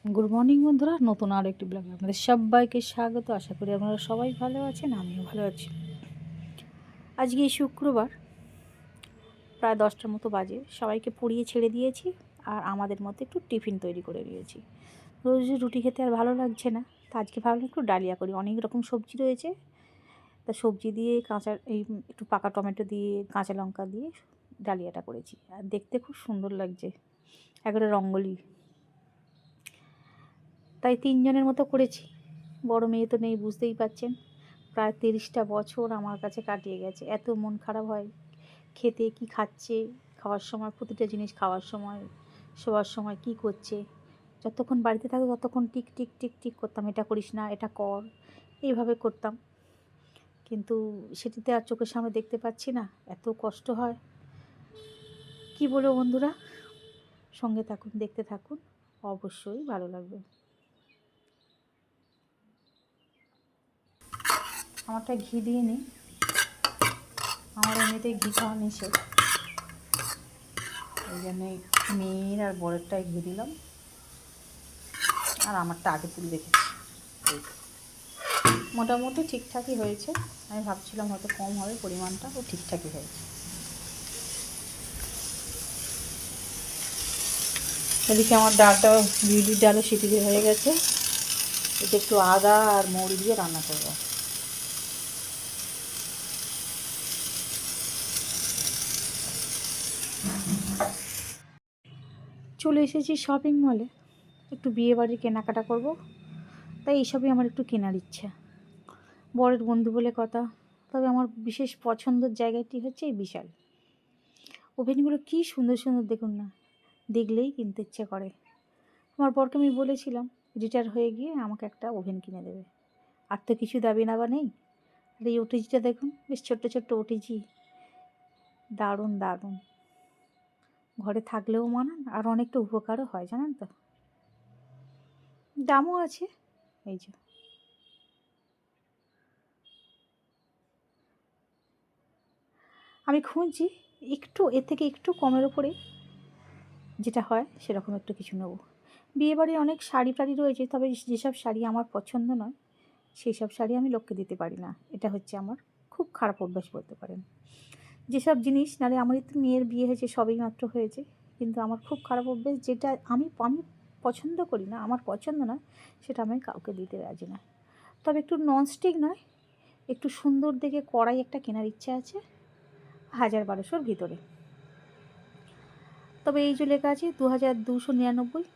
Good morning বন্ধুরা, নতুন আরও একটি ব্লগে আপনাদের সবাইকে স্বাগত। আশা করি আপনারা সবাই ভালো আছেন, আমিও ভালো আছি। আজকে শুক্রবার, প্রায় 10টার মতো বাজে। সবাইকে পড়িয়ে ছেড়ে দিয়েছি আর আমাদের মতো একটু টিফিন তৈরি করে নিয়েছি। রোজ রুটি খেতে আর ভালো লাগছে না, তা আজকে ভাবলাম একটু ডালিয়া করি। অনেক রকম সবজি রয়েছে, তা সবজি দিয়ে একটু পাকা টমেটো দিয়ে কাঁচা লঙ্কা দিয়ে ডালিয়াটা করেছি, আর দেখতে খুব সুন্দর লাগছে, একেবারে রঙ্গোলি। তাই 3 জনের মতো করেছি। বড় মেয়ে তো নেই, বুঝতেই পারছেন। প্রায় 30টা বছর আমার কাছে কাটিয়ে গেছে। এত মন খারাপ হয় খেতে, কি খাচ্ছে, খাওয়ার সময় প্রতিটা জিনিস, খাওয়ার সময়, শোয়ার সময় কি করছে। যতক্ষণ বাড়িতে থাকতো ততক্ষণ টিক টিক টিক টিক করতাম, এটা করিস না, এটা কর, এইভাবে করতাম। কিন্তু সেটিতে আর চোখের সামনে দেখতে পাচ্ছি না, এত কষ্ট হয়। কি বলবো বন্ধুরা, সঙ্গে থাকুন, দেখতে থাকুন, অবশ্যই ভালো লাগবে। আমারটা ঘি দিয়ে নিই, আমার এমনিতেই ঘি খাওয়া নিষেধ, ওই জন্যই মেয়ের আর বরেরটাই ঘি দিলাম, আর আমারটা আগে তুলে রেখেছি। এই মোটামুটি ঠিকঠাকই হয়েছে। আমি ভাবছিলাম হয়তো কম হবে পরিমাণটা, ও ঠিকঠাকই হয়েছে। এদিকে আমার ডালটা, বিউলির ডালও সিটি দিয়ে হয়ে গেছে। এতে একটু আদা আর মৌরি দিয়ে রান্না করব। চলে এসেছি শপিং মলে, একটু বিয়েবাড়ির কেনাকাটা করব, তাই এইসবই আমার একটু কেনার ইচ্ছা। বরের বন্ধু বলে কথা। তবে আমার বিশেষ পছন্দের জায়গাটি হচ্ছে এই বিশাল। ওভেনগুলো কী সুন্দর সুন্দর, দেখুন না, দেখলেই কিনতে ইচ্ছে করে। আমার বরকে আমি বলেছিলাম রিটায়ার হয়ে গিয়ে আমাকে একটা ওভেন কিনে দেবে। আর তো কিছু দাবি না বা নেই। আর এই ওটিজিটা দেখুন, বেশ ছোট্ট ছোট্ট ওটিজি, দারুণ দারুণ। ঘরে থাকলেও মানান, আর অনেকটা উপকারও হয়, জানেন তো। দামও আছে। এই যে, আমি খুঁজছি একটু এর থেকে একটু কমের ওপরে যেটা হয় সেরকম একটু কিছু নেব। বিয়েবাড়ির অনেক শাড়ি টাড়ি রয়েছে, তবে যেসব শাড়ি আমার পছন্দ নয় সেই সব শাড়ি আমি লোককে দিতে পারি না। এটা হচ্ছে আমার খুব খারাপ অভ্যাস বলতে পারেন। যেসব জিনিস, নাহলে আমারই তো মেয়ের বিয়ে হয়েছে, সবেই মাত্র হয়েছে, কিন্তু আমার খুব খারাপ অভ্যাস, যেটা আমি আমি পছন্দ করি না, আমার পছন্দ নয়, সেটা আমি কাউকে দিতে রাজি না। তবে একটু ননস্টিক নয়, একটু সুন্দর দেখে কড়াই একটা কেনার ইচ্ছা আছে, 1000-1200-র ভিতরে। তবে এই যে লেখা আছে 2299,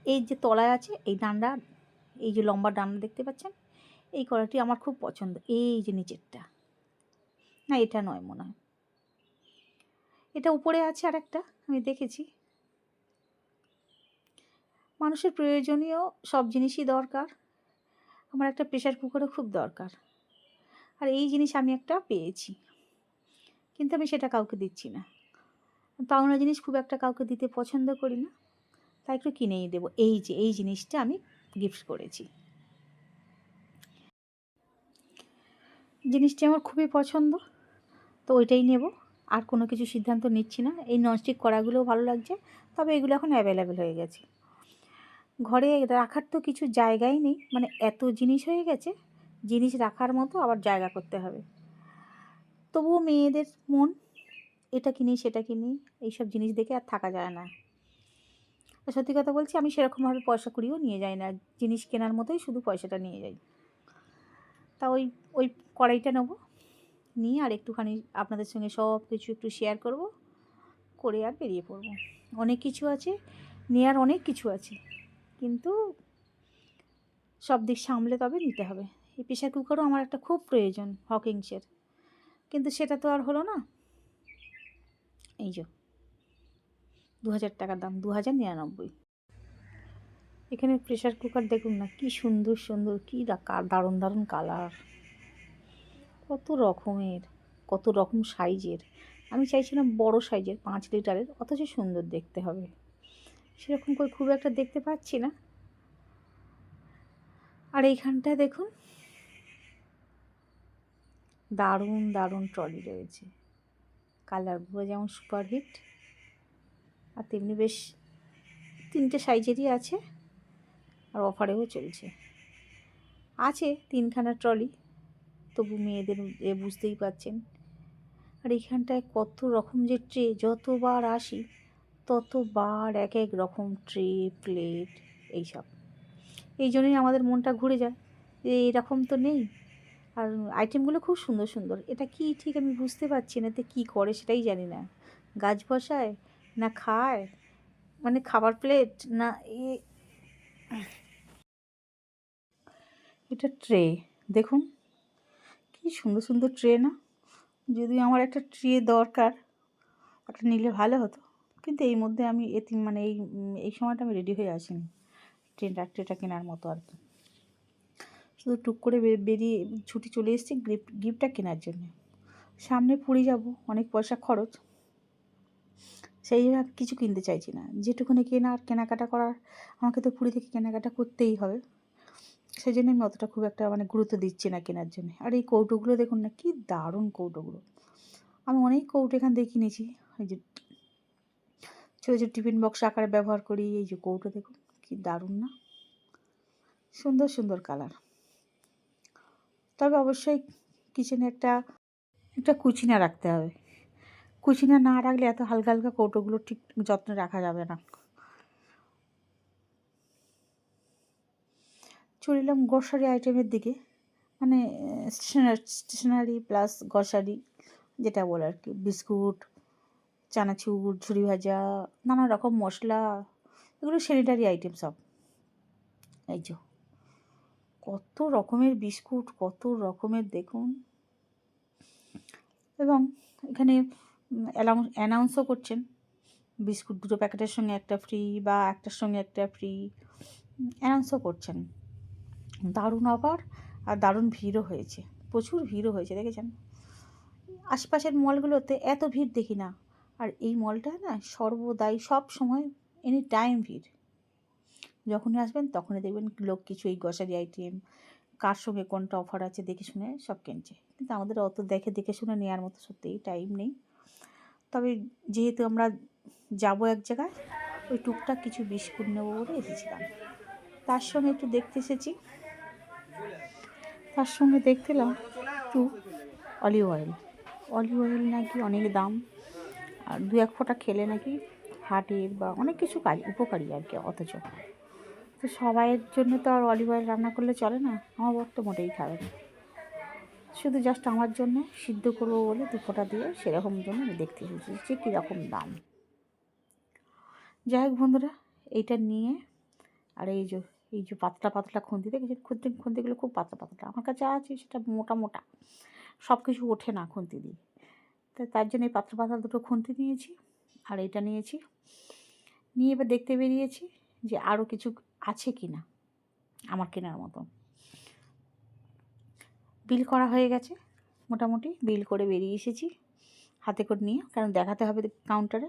এই যে তলায় আছে এই ডান্ডা, এই যে লম্বা ডান্ডা দেখতে পাচ্ছেন, এই কড়াইটি আমার খুব পছন্দ। এই যে নিচেরটা, না এটা নয় মনে হয়, এটা উপরে আছে আর একটা, আমি দেখেছি। মানুষের প্রয়োজনীয় সব জিনিসই দরকার, আমার একটা প্রেশার কুকারও খুব দরকার। আর এই জিনিস আমি একটা পেয়েছি, কিন্তু আমি সেটা কাউকে দিচ্ছি না। পাওনা জিনিস খুব একটা কাউকে দিতে পছন্দ করি না, তাই একটু কিনেই দেবো। এই যে এই জিনিসটা আমি গিফট করেছি, জিনিসটি আমার খুবই পছন্দ, তো ওইটাই নেব। আর কোনো কিছু সিদ্ধান্ত নিচ্ছি না। এই ননস্টিক কড়াগুলোও ভালো লাগছে, তবে এগুলো এখন অ্যাভেলেবেল হয়ে গেছে। ঘরে রাখার তো কিছু জায়গাই নেই, মানে এত জিনিস হয়ে গেছে, জিনিস রাখার মতো আবার জায়গা করতে হবে। তবুও মেয়েদের মন, এটা কিনি সেটা কিনি, এইসব জিনিস দেখে আর থাকা যায় না। সত্যি কথা বলছি, আমি সেরকমভাবে পয়সা কুড়িও নিয়ে যাই না, জিনিস কেনার মতোই শুধু পয়সাটা নিয়ে যাই। তা ওই ওই কড়াইটা নেবো, নিয়ে আর একটুখানি আপনাদের সঙ্গে সব কিছু একটু শেয়ার করব, করে আর বেরিয়ে পড়ব। অনেক কিছু আছে নেয়ার, অনেক কিছু আছে, কিন্তু সব দিক সামলে তবে নিতে হবে। এই প্রেশার কুকারও আমার একটা খুব প্রয়োজন, হকিংসের, কিন্তু সেটা তো আর হলো না। এই যে 2000 টাকা দাম, 2099। এখানে প্রেশার কুকার দেখুন না, কি সুন্দর সুন্দর, কি দারুণ দারুণ কালার, কত রকমের, কত রকম সাইজের। আমি চাইছিলাম বড় সাইজের, 5 লিটারের, অথচ সুন্দর দেখতে হবে, সেরকম করে খুব একটা দেখতে পাচ্ছি না। আর এইখানটায় দেখুন, দারুণ দারুণ ট্রলি রয়েছে, কালারগুলো যেমন সুপারহিট, আর তেমনি বেশ 3টে সাইজেরই আছে, আর অফারেও চলছে। আছে 3খানা ট্রলি, তবু মেয়েদের বুঝতেই পারছেন। আর এখানটায় কত রকম যে ট্রে, যতবার আসি ততবার এক এক রকম ট্রে, প্লেট, এইসব। এই জন্যই আমাদের মনটা ঘুরে যায় যে এরকম তো নেই। আর আইটেমগুলো খুব সুন্দর সুন্দর। এটা কি ঠিক আমি বুঝতে পারছি না, এতে কী করে সেটাই জানি না। গাছ বসায় না খায়, মানে খাবার প্লেট না এটা ট্রে। দেখুন কি সুন্দর সুন্দর ট্রে না? যদি আমার একটা ট্রে দরকার, ওটা নিলে ভালো হতো, কিন্তু এই মধ্যে আমি মানে এই সময়টা আমি রেডি হয়ে আসিনি ট্রেটা কেনার মতো আর কি। শুধু টুক করে বেরিয়ে ছুটি চলে এসেছি গিফটটা কেনার জন্য। সামনে পুরী যাব, অনেক পয়সা খরচ, সেই জন্য কিছু কিনতে চাইছি না। যেটুকুনি কেনাকাটা করার, আমাকে তো পুরী থেকে কেনাকাটা করতেই হবে, সেই জন্য আমি অতটা খুব একটা মানে গুরুত্ব দিচ্ছি না কেনার জন্য। আর এই কৌটোগুলো দেখুন না, কি দারুণ কৌটোগুলো। আমি অনেক কৌটো এখান থেকে কিনেছি, এই যে ছোটো ছোটো টিফিন বক্স আকারে ব্যবহার করি। এই যে কৌটো দেখুন কি দারুণ না, সুন্দর সুন্দর কালার। তবে অবশ্যই কিচেনে একটা কুচিনা রাখতে হবে। কুচিনা না রাখলে এত হালকা হালকা কৌটোগুলো ঠিক যত্নে রাখা যাবে না। চলে এলাম গ্রসারি আইটেমের দিকে, মানে স্টেশনারি প্লাস গ্রসারি যেটা বলে আর কি। বিস্কুট, চানাচুর, ঝুরি ভাজা, নানা রকম মশলা, এগুলো স্যানিটারি আইটেম সব। এই যে কত রকমের বিস্কুট, কত রকমের দেখুন। এবং এখানে অ্যানাউন্সও করছেন বিস্কুট 2 প্যাকেটের সঙ্গে একটা ফ্রি, বা একটার সঙ্গে একটা ফ্রি, অ্যানাউন্সও করছেন। দারুণ অফার, আর দারুণ ভিড়ও হয়েছে, প্রচুর ভিড়ও হয়েছে দেখেছেন। আশপাশের মলগুলোতে এত ভিড় দেখি না, আর এই মলটা না সর্বদাই সব সময় এনি টাইম ভিড়। যখনই আসবেন তখনই দেখবেন লোক কিছু এই গ্রসারি আইটেম, কার সঙ্গে কোনটা অফার আছে দেখে শুনে সব কিনছে। কিন্তু আমাদের অত দেখে শুনে নেওয়ার মতো সত্যিই টাইম নেই। তবে যেহেতু আমরা যাব এক জায়গায়, ওই টুকটাক কিছু বিস্কুট নেবো বলে এসেছিলাম। তার সঙ্গে একটু দেখতে এসেছি, তার সঙ্গে দেখতেলাম একটু অলিভ অয়েল নাকি অনেক দাম, আর 2-1 ফোঁটা খেলে নাকি হার্টের বা অনেক কিছু কাজ উপকারী আর কি। অথচ তো সবাইয়ের জন্য তো আর অলিভ অয়েল রান্না করলে চলে না, আমার বর তো মোটেই খাবে না। শুধু জাস্ট আমার জন্য সিদ্ধ করবো বলে 2 ফোঁটা দিয়ে সেরকম জন্য আমি দেখতে এসেছি যে কীরকম দাম। যাই হোক বন্ধুরা, এইটা নিয়ে, আর এই যে পাতলা পাতলা খুন্তি দেখেছেন, খুন্তিগুলো খুব পাতলা পাতলা। আমার কাছে আছে সেটা মোটা মোটা, সব কিছু ওঠে না খুন্তি দিয়ে। তার জন্য এই পাতলা পাতলা 2টো খুন্তি নিয়েছি, আর এটা নিয়েছি। নিয়ে এবার দেখতে বেরিয়েছি যে আরও কিছু আছে কি না আমার কেনার মতো। বিল করা হয়ে গেছে, মোটামুটি বিল করে বেরিয়ে এসেছি হাতে করে নিয়ে, কারণ দেখাতে হবে কাউন্টারে।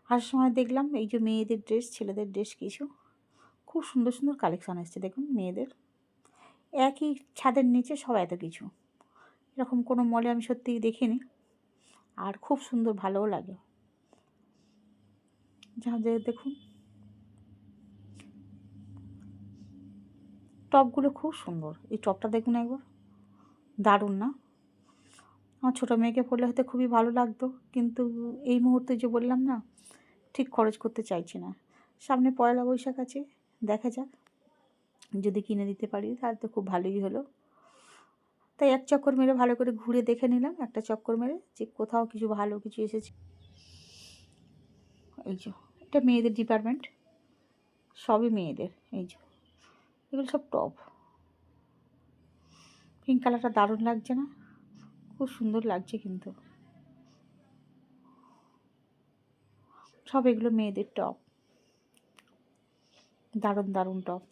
আসার সময় দেখলাম এই যে মেয়েদের ড্রেস, ছেলেদের ড্রেস কিছু খুব সুন্দর সুন্দর কালেকশান এসছে দেখুন মেয়েদের। একই ছাদের নিচে সব এত কিছু, এরকম কোনো মলে আমি সত্যিই দেখিনি, আর খুব সুন্দর, ভালোও লাগে। যা দেখুন টপগুলো খুব সুন্দর। এই টপটা দেখুন একবার, দারুণ না? আমার ছোটো মেয়েকে পরলে হয়তো খুবই ভালো লাগতো, কিন্তু এই মুহূর্তে যে বললাম না, ঠিক খরচ করতে চাইছি না। সামনে পয়লা বৈশাখ আছে, দেখা যাক, যদি কিনে দিতে পারি তাহলে তো খুব ভালোই হলো। তাই এক চক্কর মেরে ভালো করে ঘুরে দেখে নিলাম, একটা চক্কর মেরে, যে কোথাও কিছু ভালো কিছু এসেছে। এই যে এটা মেয়েদের ডিপার্টমেন্ট, সবই মেয়েদের। এই যে এগুলো সব টপ। পিঙ্ক কালারটা দারুণ লাগছে না? খুব সুন্দর লাগছে কিন্তু। সব এগুলো মেয়েদের টপ, দারুণ দারুণ টপ।